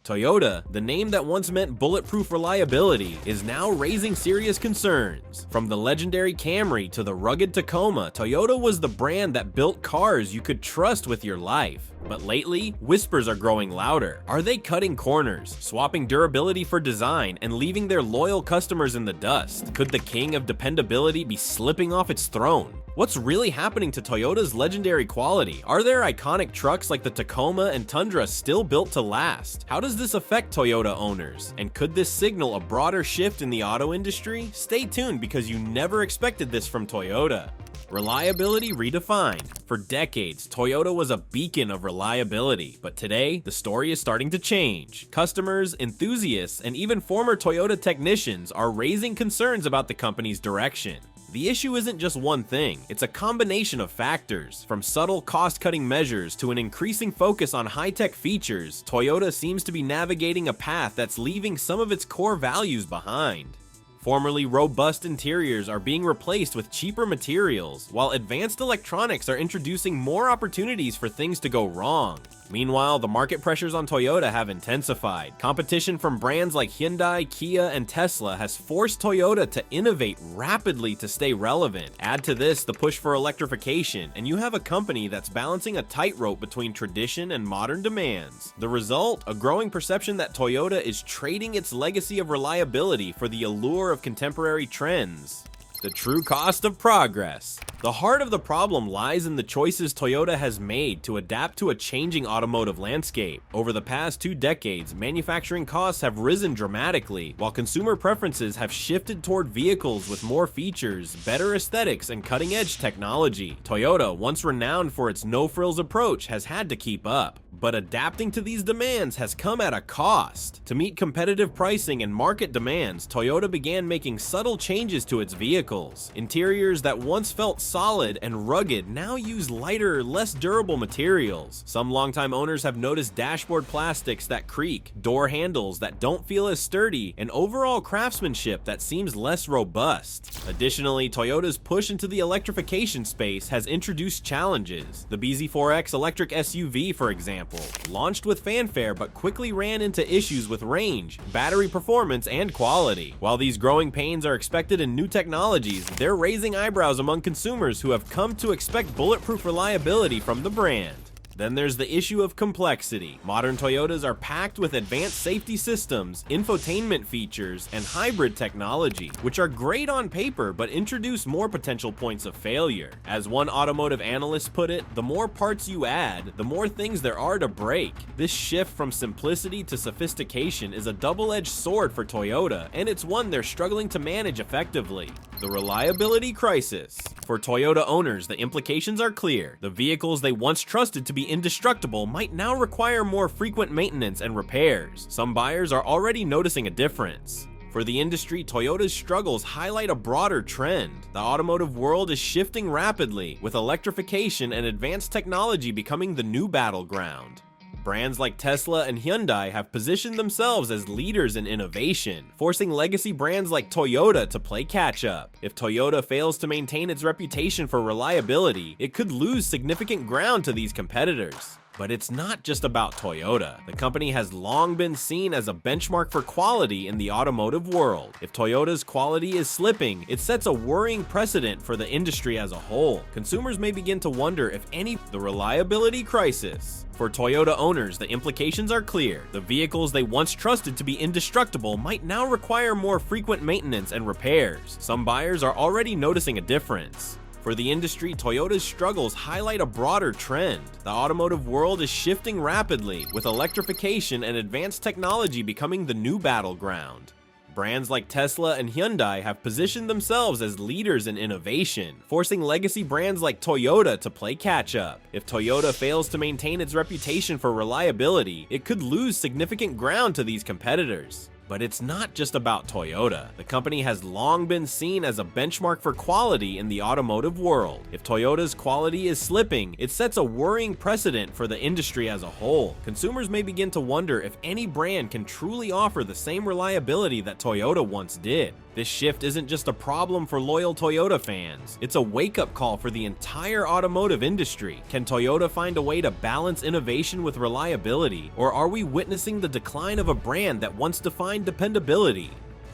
Toyota, the name that once meant bulletproof reliability, is now raising serious concerns. From the legendary Camry to the rugged Tacoma, Toyota was the brand that built cars you could trust with your life. But lately, whispers are growing louder. Are they cutting corners, swapping durability for design, and leaving their loyal customers in the dust? Could the king of dependability be slipping off its throne? What's really happening to Toyota's legendary quality? Are their iconic trucks like the Tacoma and Tundra still built to last? How does this affect Toyota owners? And could this signal a broader shift in the auto industry? Stay tuned because you never expected this from Toyota. Reliability redefined. For decades, Toyota was a beacon of reliability, but today, the story is starting to change. Customers, enthusiasts, and even former Toyota technicians are raising concerns about the company's direction. The issue isn't just one thing, it's a combination of factors. From subtle cost-cutting measures to an increasing focus on high-tech features, Toyota seems to be navigating a path that's leaving some of its core values behind. Formerly robust interiors are being replaced with cheaper materials, while advanced electronics are introducing more opportunities for things to go wrong. Meanwhile, the market pressures on Toyota have intensified. Competition from brands like Hyundai, Kia, and Tesla has forced Toyota to innovate rapidly to stay relevant. Add to this the push for electrification, and you have a company that's balancing a tightrope between tradition and modern demands. The result? A growing perception that Toyota is trading its legacy of reliability for the allure of contemporary trends. The true cost of progress. The heart of the problem lies in the choices Toyota has made to adapt to a changing automotive landscape. Over the past 2 decades, manufacturing costs have risen dramatically, while consumer preferences have shifted toward vehicles with more features, better aesthetics, and cutting-edge technology. Toyota, once renowned for its no-frills approach, has had to keep up. But adapting to these demands has come at a cost. To meet competitive pricing and market demands, Toyota began making subtle changes to its vehicles. Interiors that once felt solid and rugged now use lighter, less durable materials. Some longtime owners have noticed dashboard plastics that creak, door handles that don't feel as sturdy, and overall craftsmanship that seems less robust. Additionally, Toyota's push into the electrification space has introduced challenges. The BZ4X electric SUV, for example, launched with fanfare but quickly ran into issues with range, battery performance, and quality. While these growing pains are expected in new technologies, they're raising eyebrows among consumers who have come to expect bulletproof reliability from the brand. Then there's the issue of complexity. Modern Toyotas are packed with advanced safety systems, infotainment features, and hybrid technology, which are great on paper but introduce more potential points of failure. As one automotive analyst put it, the more parts you add, the more things there are to break. This shift from simplicity to sophistication is a double-edged sword for Toyota, and it's one they're struggling to manage effectively. The reliability crisis. For Toyota owners, the implications are clear. The vehicles they once trusted to be indestructible might now require more frequent maintenance and repairs. Some buyers are already noticing a difference. For the industry, Toyota's struggles highlight a broader trend. The automotive world is shifting rapidly, with electrification and advanced technology becoming the new battleground. Brands like Tesla and Hyundai have positioned themselves as leaders in innovation, forcing legacy brands like Toyota to play catch-up. If Toyota fails to maintain its reputation for reliability, it could lose significant ground to these competitors. But it's not just about Toyota. The company has long been seen as a benchmark for quality in the automotive world. If Toyota's quality is slipping, it sets a worrying precedent for the industry as a whole. Consumers may begin to wonder if the reliability crisis. For Toyota owners, the implications are clear. The vehicles they once trusted to be indestructible might now require more frequent maintenance and repairs. Some buyers are already noticing a difference. For the industry, Toyota's struggles highlight a broader trend. The automotive world is shifting rapidly, with electrification and advanced technology becoming the new battleground. Brands like Tesla and Hyundai have positioned themselves as leaders in innovation, forcing legacy brands like Toyota to play catch-up. If Toyota fails to maintain its reputation for reliability, it could lose significant ground to these competitors. But it's not just about Toyota. The company has long been seen as a benchmark for quality in the automotive world. If Toyota's quality is slipping, it sets a worrying precedent for the industry as a whole. Consumers may begin to wonder if any brand can truly offer the same reliability that Toyota once did. This shift isn't just a problem for loyal Toyota fans, it's a wake-up call for the entire automotive industry. Can Toyota find a way to balance innovation with reliability, or are we witnessing the decline of a brand that once defined dependability?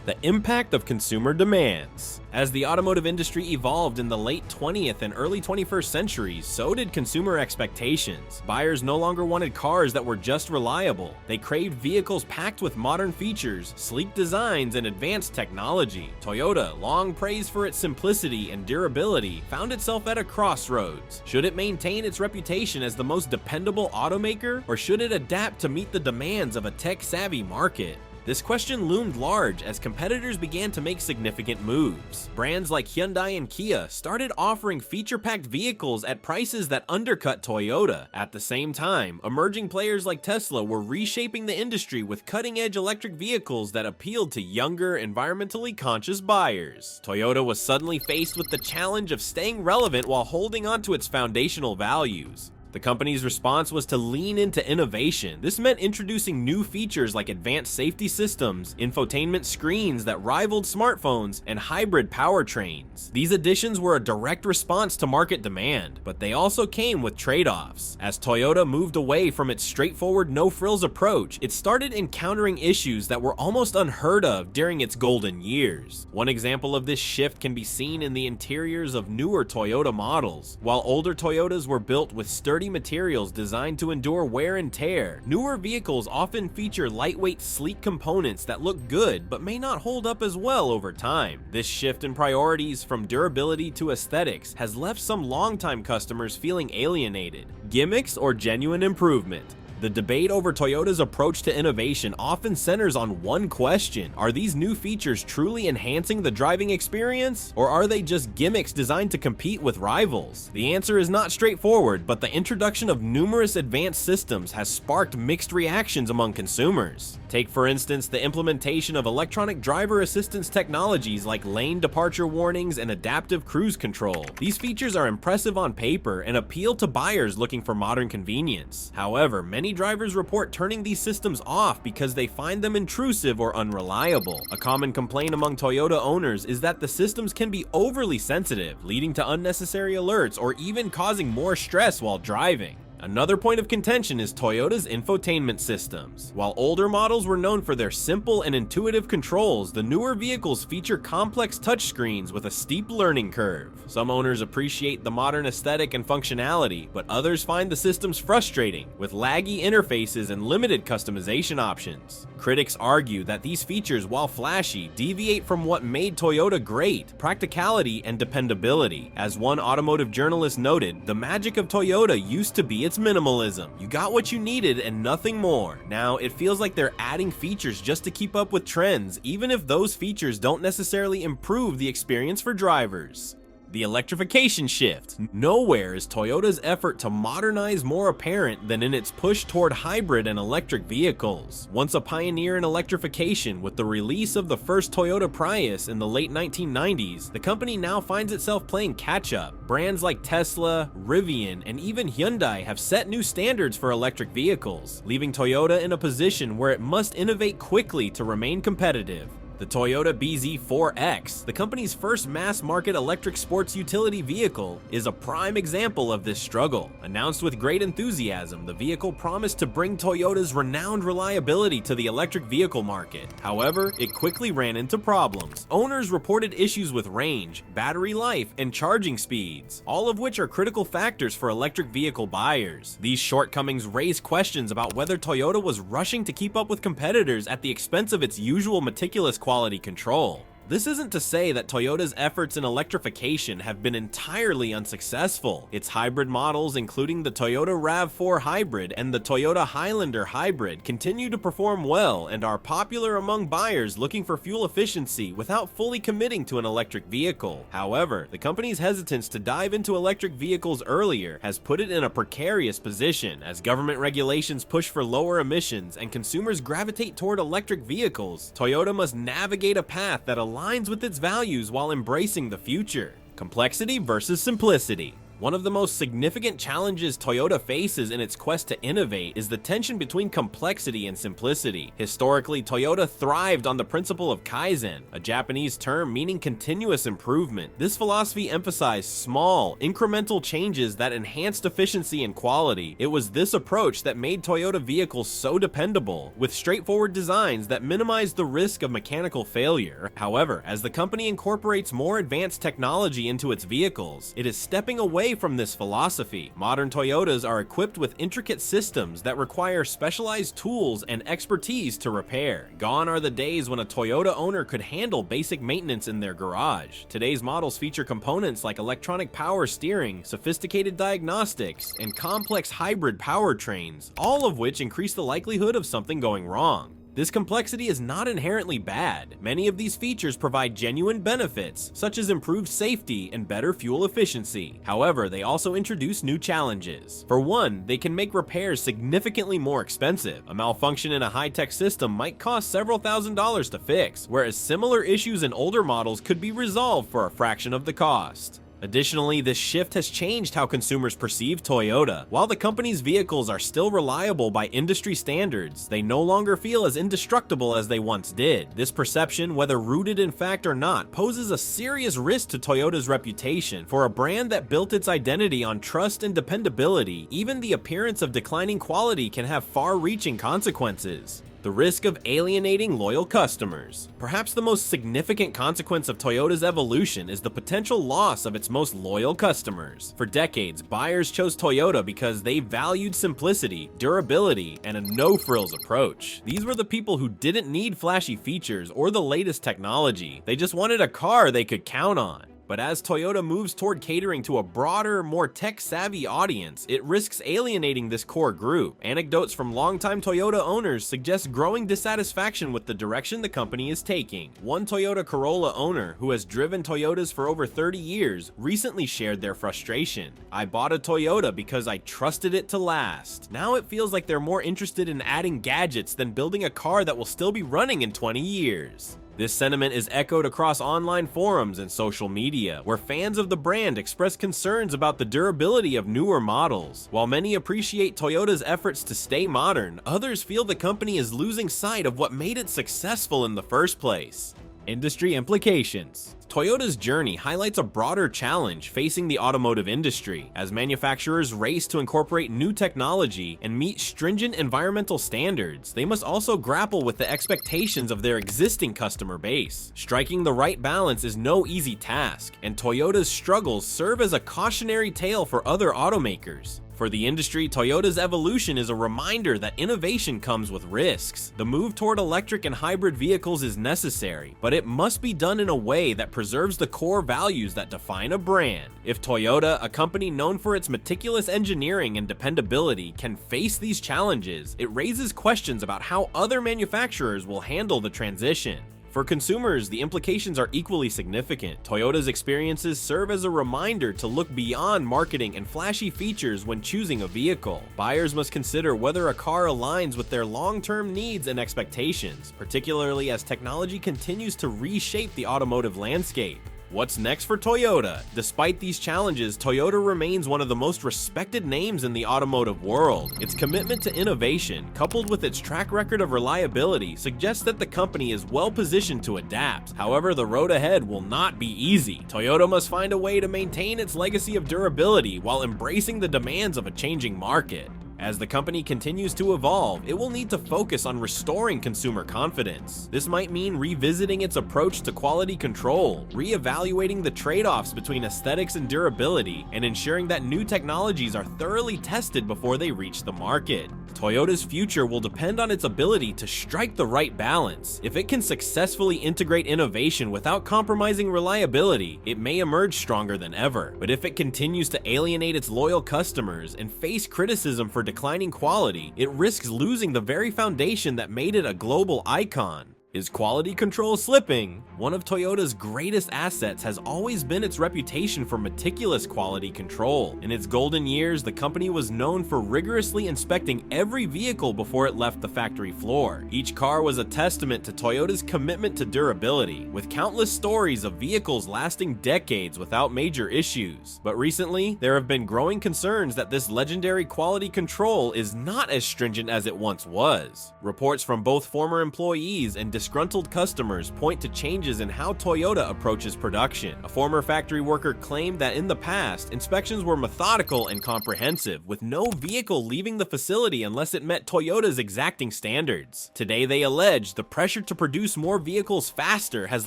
The impact of consumer demands. As the automotive industry evolved in the late 20th and early 21st centuries, so did consumer expectations. Buyers no longer wanted cars that were just reliable. They craved vehicles packed with modern features, sleek designs, and advanced technology. Toyota, long praised for its simplicity and durability, found itself at a crossroads. Should it maintain its reputation as the most dependable automaker, or should it adapt to meet the demands of a tech-savvy market? This question loomed large as competitors began to make significant moves. Brands like Hyundai and Kia started offering feature-packed vehicles at prices that undercut Toyota. At the same time, emerging players like Tesla were reshaping the industry with cutting-edge electric vehicles that appealed to younger, environmentally conscious buyers. Toyota was suddenly faced with the challenge of staying relevant while holding on to its foundational values. The company's response was to lean into innovation. This meant introducing new features like advanced safety systems, infotainment screens that rivaled smartphones, and hybrid powertrains. These additions were a direct response to market demand, but they also came with trade-offs. As Toyota moved away from its straightforward no-frills approach, it started encountering issues that were almost unheard of during its golden years. One example of this shift can be seen in the interiors of newer Toyota models. While older Toyotas were built with sturdy materials designed to endure wear and tear, newer vehicles often feature lightweight, sleek components that look good but may not hold up as well over time. This shift in priorities from durability to aesthetics has left some longtime customers feeling alienated. Gimmicks or genuine improvement? The debate over Toyota's approach to innovation often centers on one question: are these new features truly enhancing the driving experience, or are they just gimmicks designed to compete with rivals? The answer is not straightforward, but the introduction of numerous advanced systems has sparked mixed reactions among consumers. Take, for instance, the implementation of electronic driver assistance technologies like lane departure warnings and adaptive cruise control. These features are impressive on paper and appeal to buyers looking for modern convenience. However, many drivers report turning these systems off because they find them intrusive or unreliable. A common complaint among Toyota owners is that the systems can be overly sensitive, leading to unnecessary alerts or even causing more stress while driving. Another point of contention is Toyota's infotainment systems. While older models were known for their simple and intuitive controls, the newer vehicles feature complex touchscreens with a steep learning curve. Some owners appreciate the modern aesthetic and functionality, but others find the systems frustrating, with laggy interfaces and limited customization options. Critics argue that these features, while flashy, deviate from what made Toyota great: practicality and dependability. As one automotive journalist noted, the magic of Toyota used to be its minimalism. You got what you needed and nothing more. Now, it feels like they're adding features just to keep up with trends, even if those features don't necessarily improve the experience for drivers. The electrification shift. Nowhere is Toyota's effort to modernize more apparent than in its push toward hybrid and electric vehicles. Once a pioneer in electrification with the release of the first Toyota Prius in the late 1990s, the company now finds itself playing catch-up. Brands like Tesla, Rivian, and even Hyundai have set new standards for electric vehicles, leaving Toyota in a position where it must innovate quickly to remain competitive. The Toyota BZ4X, the company's first mass-market electric sports utility vehicle, is a prime example of this struggle. Announced with great enthusiasm, the vehicle promised to bring Toyota's renowned reliability to the electric vehicle market. However, it quickly ran into problems. Owners reported issues with range, battery life, and charging speeds, all of which are critical factors for electric vehicle buyers. These shortcomings raise questions about whether Toyota was rushing to keep up with competitors at the expense of its usual meticulous quality control. This isn't to say that Toyota's efforts in electrification have been entirely unsuccessful. Its hybrid models, including the Toyota RAV4 Hybrid and the Toyota Highlander Hybrid, continue to perform well and are popular among buyers looking for fuel efficiency without fully committing to an electric vehicle. However, the company's hesitance to dive into electric vehicles earlier has put it in a precarious position. As government regulations push for lower emissions and consumers gravitate toward electric vehicles, Toyota must navigate a path that aligns with its values while embracing the future. Complexity versus simplicity. One of the most significant challenges Toyota faces in its quest to innovate is the tension between complexity and simplicity. Historically, Toyota thrived on the principle of Kaizen, a Japanese term meaning continuous improvement. This philosophy emphasized small, incremental changes that enhanced efficiency and quality. It was this approach that made Toyota vehicles so dependable, with straightforward designs that minimized the risk of mechanical failure. However, as the company incorporates more advanced technology into its vehicles, it is stepping away from this philosophy. Modern Toyotas are equipped with intricate systems that require specialized tools and expertise to repair. Gone are the days when a Toyota owner could handle basic maintenance in their garage. Today's models feature components like electronic power steering, sophisticated diagnostics, and complex hybrid powertrains, all of which increase the likelihood of something going wrong. This complexity is not inherently bad. Many of these features provide genuine benefits, such as improved safety and better fuel efficiency. However, they also introduce new challenges. For one, they can make repairs significantly more expensive. A malfunction in a high-tech system might cost several $1,000s to fix, whereas similar issues in older models could be resolved for a fraction of the cost. Additionally, this shift has changed how consumers perceive Toyota. While the company's vehicles are still reliable by industry standards, they no longer feel as indestructible as they once did. This perception, whether rooted in fact or not, poses a serious risk to Toyota's reputation. For a brand that built its identity on trust and dependability, even the appearance of declining quality can have far-reaching consequences. The risk of alienating loyal customers. Perhaps the most significant consequence of Toyota's evolution is the potential loss of its most loyal customers. For decades, buyers chose Toyota because they valued simplicity, durability, and a no-frills approach. These were the people who didn't need flashy features or the latest technology. They just wanted a car they could count on. But as Toyota moves toward catering to a broader, more tech-savvy audience, it risks alienating this core group. Anecdotes from longtime Toyota owners suggest growing dissatisfaction with the direction the company is taking. One Toyota Corolla owner, who has driven Toyotas for over 30 years, recently shared their frustration. "I bought a Toyota because I trusted it to last. Now it feels like they're more interested in adding gadgets than building a car that will still be running in 20 years. This sentiment is echoed across online forums and social media, where fans of the brand express concerns about the durability of newer models. While many appreciate Toyota's efforts to stay modern, others feel the company is losing sight of what made it successful in the first place. Industry implications. Toyota's journey highlights a broader challenge facing the automotive industry. As manufacturers race to incorporate new technology and meet stringent environmental standards, they must also grapple with the expectations of their existing customer base. Striking the right balance is no easy task, and Toyota's struggles serve as a cautionary tale for other automakers. For the industry, Toyota's evolution is a reminder that innovation comes with risks. The move toward electric and hybrid vehicles is necessary, but it must be done in a way that preserves the core values that define a brand. If Toyota, a company known for its meticulous engineering and dependability, can face these challenges, it raises questions about how other manufacturers will handle the transition. For consumers, the implications are equally significant. Toyota's experiences serve as a reminder to look beyond marketing and flashy features when choosing a vehicle. Buyers must consider whether a car aligns with their long-term needs and expectations, particularly as technology continues to reshape the automotive landscape. What's next for Toyota? Despite these challenges, Toyota remains one of the most respected names in the automotive world. Its commitment to innovation, coupled with its track record of reliability, suggests that the company is well positioned to adapt. However, the road ahead will not be easy. Toyota must find a way to maintain its legacy of durability while embracing the demands of a changing market. As the company continues to evolve, it will need to focus on restoring consumer confidence. This might mean revisiting its approach to quality control, reevaluating the trade-offs between aesthetics and durability, and ensuring that new technologies are thoroughly tested before they reach the market. Toyota's future will depend on its ability to strike the right balance. If it can successfully integrate innovation without compromising reliability, it may emerge stronger than ever. But if it continues to alienate its loyal customers and face criticism for declining quality, it risks losing the very foundation that made it a global icon. Is quality control slipping? One of Toyota's greatest assets has always been its reputation for meticulous quality control. In its golden years, the company was known for rigorously inspecting every vehicle before it left the factory floor. Each car was a testament to Toyota's commitment to durability, with countless stories of vehicles lasting decades without major issues. But recently, there have been growing concerns that this legendary quality control is not as stringent as it once was. Reports from both former employees and disgruntled customers point to changes in how Toyota approaches production. A former factory worker claimed that in the past, inspections were methodical and comprehensive, with no vehicle leaving the facility unless it met Toyota's exacting standards. Today, they allege the pressure to produce more vehicles faster has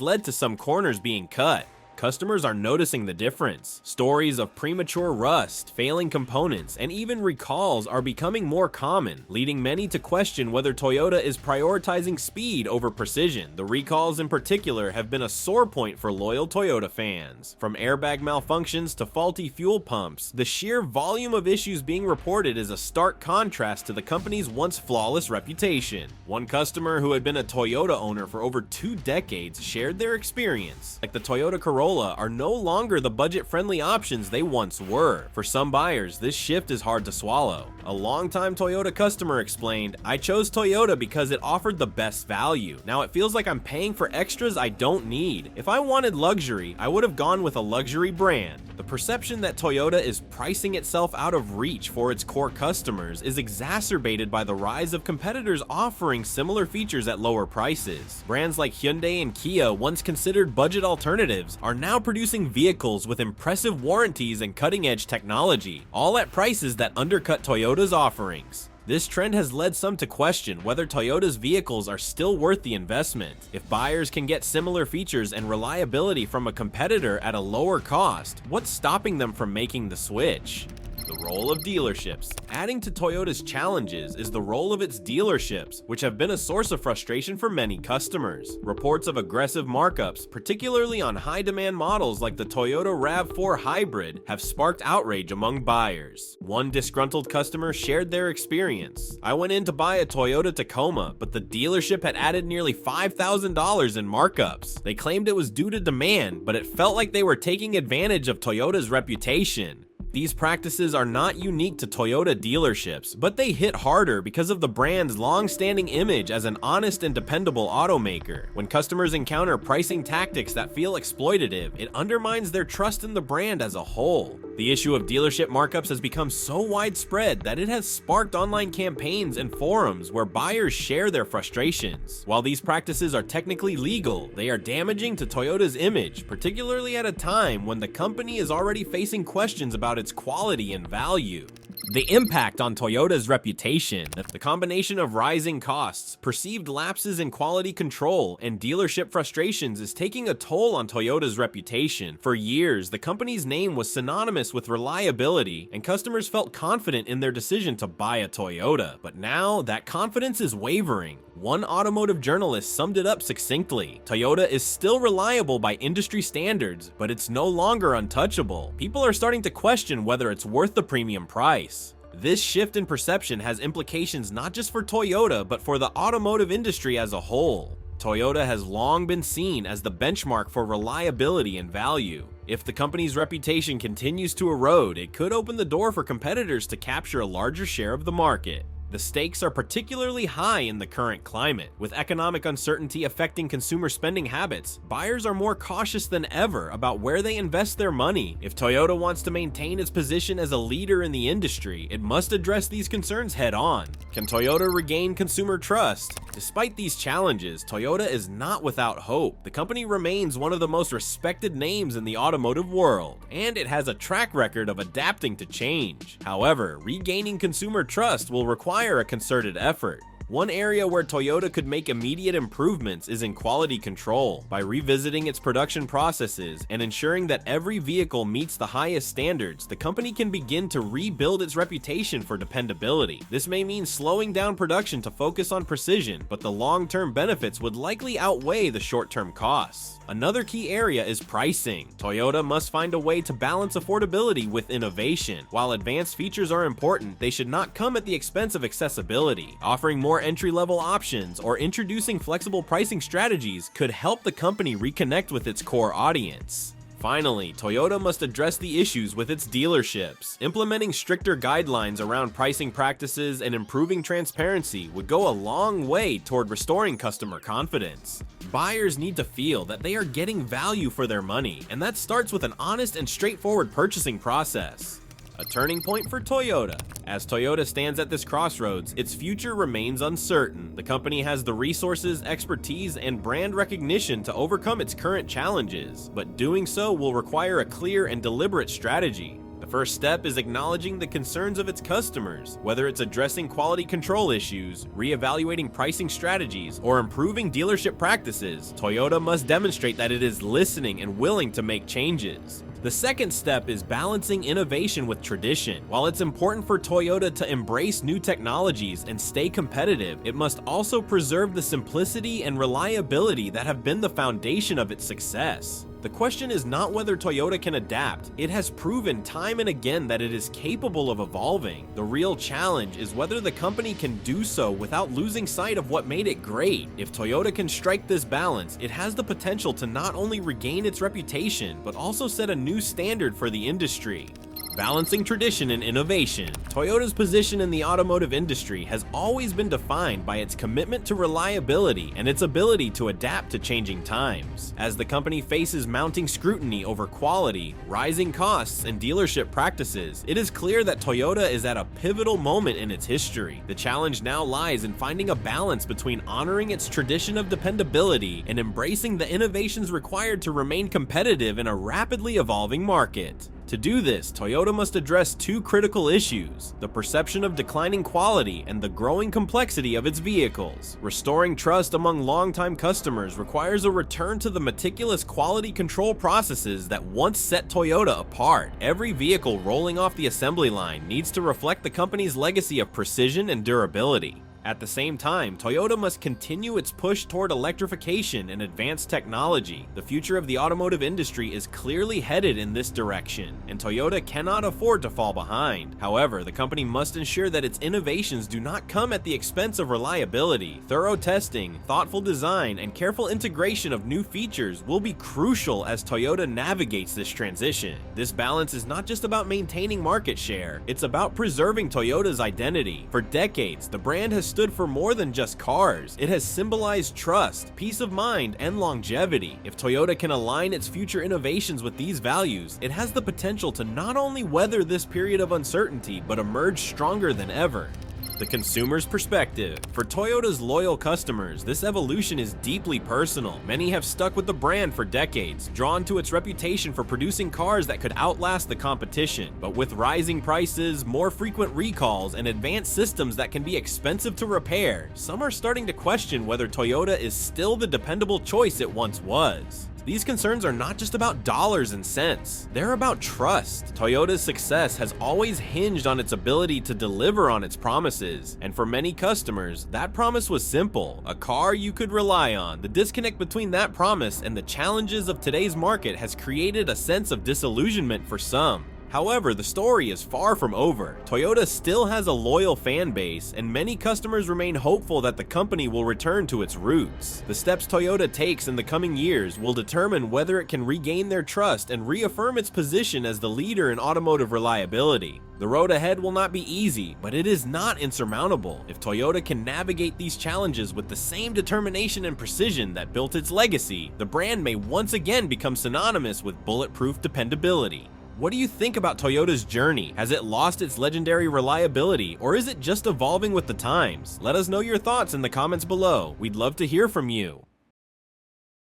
led to some corners being cut. Customers are noticing the difference. Stories of premature rust, failing components, and even recalls are becoming more common, leading many to question whether Toyota is prioritizing speed over precision. The recalls in particular have been a sore point for loyal Toyota fans. From airbag malfunctions to faulty fuel pumps, the sheer volume of issues being reported is a stark contrast to the company's once flawless reputation. One customer who had been a Toyota owner for over 2 decades shared their experience. Like the Toyota Corolla are no longer the budget-friendly options they once were. For some buyers, this shift is hard to swallow. A longtime Toyota customer explained, "I chose Toyota because it offered the best value. Now it feels like I'm paying for extras I don't need. If I wanted luxury, I would have gone with a luxury brand." The perception that Toyota is pricing itself out of reach for its core customers is exacerbated by the rise of competitors offering similar features at lower prices. Brands like Hyundai and Kia, once considered budget alternatives, are now producing vehicles with impressive warranties and cutting-edge technology, all at prices that undercut Toyota's offerings. This trend has led some to question whether Toyota's vehicles are still worth the investment. If buyers can get similar features and reliability from a competitor at a lower cost, what's stopping them from making the switch? The role of dealerships. Adding to Toyota's challenges is the role of its dealerships, which have been a source of frustration for many customers. Reports of aggressive markups, particularly on high-demand models like the Toyota RAV4 Hybrid, have sparked outrage among buyers. One disgruntled customer shared their experience. "I went in to buy a Toyota Tacoma, but the dealership had added nearly $5,000 in markups. They claimed it was due to demand, but it felt like they were taking advantage of Toyota's reputation." These practices are not unique to Toyota dealerships, but they hit harder because of the brand's long-standing image as an honest and dependable automaker. When customers encounter pricing tactics that feel exploitative, it undermines their trust in the brand as a whole. The issue of dealership markups has become so widespread that it has sparked online campaigns and forums where buyers share their frustrations. While these practices are technically legal, they are damaging to Toyota's image, particularly at a time when the company is already facing questions about its quality and value. The impact on Toyota's reputation. The combination of rising costs, perceived lapses in quality control, and dealership frustrations is taking a toll on Toyota's reputation. For years, the company's name was synonymous with reliability, and customers felt confident in their decision to buy a Toyota. But now, that confidence is wavering. One automotive journalist summed it up succinctly: "Toyota is still reliable by industry standards, but it's no longer untouchable. People are starting to question whether it's worth the premium price." This shift in perception has implications not just for Toyota, but for the automotive industry as a whole. Toyota has long been seen as the benchmark for reliability and value. If the company's reputation continues to erode, it could open the door for competitors to capture a larger share of the market. The stakes are particularly high in the current climate. With economic uncertainty affecting consumer spending habits, buyers are more cautious than ever about where they invest their money. If Toyota wants to maintain its position as a leader in the industry, it must address these concerns head on. Can Toyota regain consumer trust? Despite these challenges, Toyota is not without hope. The company remains one of the most respected names in the automotive world, and it has a track record of adapting to change. However, regaining consumer trust will require a concerted effort. One area where Toyota could make immediate improvements is in quality control. By revisiting its production processes and ensuring that every vehicle meets the highest standards, the company can begin to rebuild its reputation for dependability. This may mean slowing down production to focus on precision, but the long-term benefits would likely outweigh the short-term costs. Another key area is pricing. Toyota must find a way to balance affordability with innovation. While advanced features are important, they should not come at the expense of accessibility. Offering more entry-level options or introducing flexible pricing strategies could help the company reconnect with its core audience. Finally, Toyota must address the issues with its dealerships. Implementing stricter guidelines around pricing practices and improving transparency would go a long way toward restoring customer confidence. Buyers need to feel that they are getting value for their money, and that starts with an honest and straightforward purchasing process. A turning point for Toyota. As Toyota stands at this crossroads, its future remains uncertain. The company has the resources, expertise, and brand recognition to overcome its current challenges, but doing so will require a clear and deliberate strategy. The first step is acknowledging the concerns of its customers. Whether it's addressing quality control issues, reevaluating pricing strategies, or improving dealership practices, Toyota must demonstrate that it is listening and willing to make changes. The second step is balancing innovation with tradition. While it's important for Toyota to embrace new technologies and stay competitive, it must also preserve the simplicity and reliability that have been the foundation of its success. The question is not whether Toyota can adapt. It has proven time and again that it is capable of evolving. The real challenge is whether the company can do so without losing sight of what made it great. If Toyota can strike this balance, it has the potential to not only regain its reputation, but also set a new standard for the industry. Balancing tradition and innovation. Toyota's position in the automotive industry has always been defined by its commitment to reliability and its ability to adapt to changing times. As the company faces mounting scrutiny over quality, rising costs, and dealership practices, it is clear that Toyota is at a pivotal moment in its history. The challenge now lies in finding a balance between honoring its tradition of dependability and embracing the innovations required to remain competitive in a rapidly evolving market. To do this, Toyota must address two critical issues: the perception of declining quality and the growing complexity of its vehicles. Restoring trust among longtime customers requires a return to the meticulous quality control processes that once set Toyota apart. Every vehicle rolling off the assembly line needs to reflect the company's legacy of precision and durability. At the same time, Toyota must continue its push toward electrification and advanced technology. The future of the automotive industry is clearly headed in this direction, and Toyota cannot afford to fall behind. However, the company must ensure that its innovations do not come at the expense of reliability. Thorough testing, thoughtful design, and careful integration of new features will be crucial as Toyota navigates this transition. This balance is not just about maintaining market share, it's about preserving Toyota's identity. For decades, the brand has stood for more than just cars. It has symbolized trust, peace of mind, and longevity. If Toyota can align its future innovations with these values, it has the potential to not only weather this period of uncertainty, but emerge stronger than ever. The consumer's perspective. For Toyota's loyal customers, this evolution is deeply personal. Many have stuck with the brand for decades, drawn to its reputation for producing cars that could outlast the competition. But with rising prices, more frequent recalls, and advanced systems that can be expensive to repair, some are starting to question whether Toyota is still the dependable choice it once was. These concerns are not just about dollars and cents, they're about trust. Toyota's success has always hinged on its ability to deliver on its promises, and for many customers, that promise was simple: a car you could rely on. The disconnect between that promise and the challenges of today's market has created a sense of disillusionment for some. However, the story is far from over. Toyota still has a loyal fan base, and many customers remain hopeful that the company will return to its roots. The steps Toyota takes in the coming years will determine whether it can regain their trust and reaffirm its position as the leader in automotive reliability. The road ahead will not be easy, but it is not insurmountable. If Toyota can navigate these challenges with the same determination and precision that built its legacy, the brand may once again become synonymous with bulletproof dependability. What do you think about Toyota's journey? Has it lost its legendary reliability, or is it just evolving with the times? Let us know your thoughts in the comments below. We'd love to hear from you.